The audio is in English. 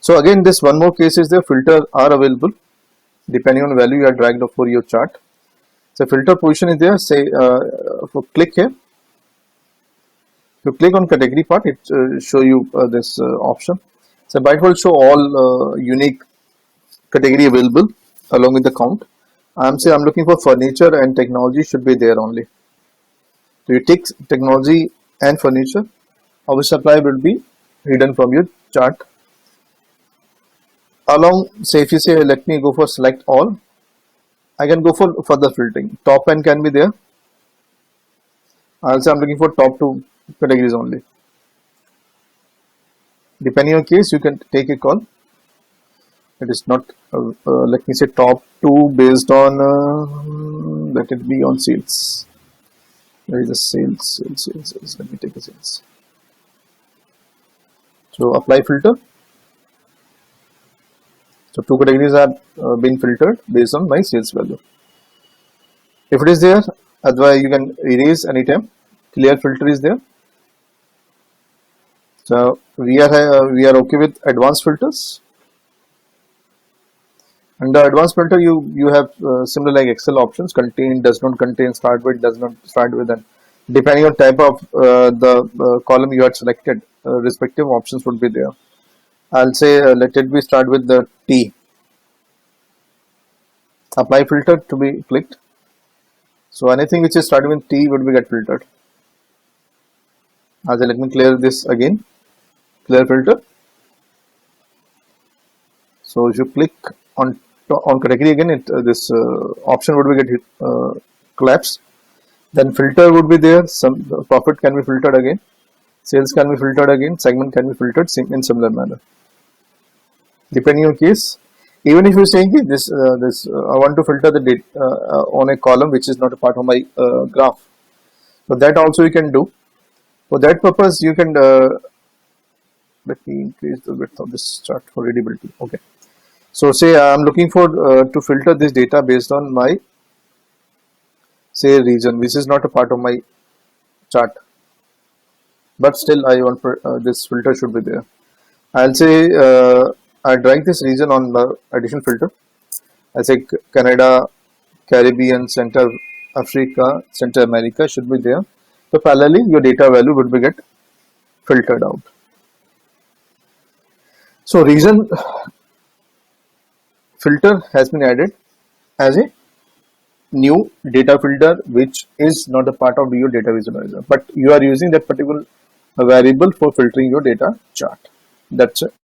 So again, this one more case is the filter are available depending on value you are dragged for your chart. So filter position is there. Say for click here. You click on category part, it show you this option. So by default show all unique category available along with the count. I'm looking for furniture and technology should be there only. So you take technology and furniture. Our supply will be hidden from your chart. Along, say if you say let me go for select all, I can go for further filtering. Top n can be there. Also, I'm looking for top 2 categories only. Depending on case, you can take a call. It is not, let me say top 2 based on, let it be on sales. There is a sales. Let me take a sales. So apply filter. So 2 categories are being filtered based on my sales value. If it is there, otherwise you can erase anytime. Clear filter is there. So we are okay with advanced filters. Under advanced filter, you have similar like Excel options: contain, does not contain, start with, does not start with, and depending on type of the column you had selected, respective options would be there. I'll say let it be start with the T. Apply filter to be clicked. So anything which is starting with T would be get filtered. Let me clear this again. Clear filter. So if you click on category again, this option would be get collapsed. Then filter would be there. Some profit can be filtered again. Sales can be filtered again. Segment can be filtered in similar manner. Depending on case, even if you are saying this, I want to filter the data on a column which is not a part of my graph. So that also you can do. For that purpose, you can let me increase the width of this chart for readability. Okay. So say I am looking for to filter this data based on my say region, which is not a part of my chart, but still I want this filter should be there. I'll say I drag this region on the addition filter. I say Canada, Caribbean, Central Africa, Central America should be there. So parallelly your data value would be get filtered out. So region filter has been added as a new data filter which is not a part of your data visualizer, but you are using that particular variable for filtering your data chart. That's it.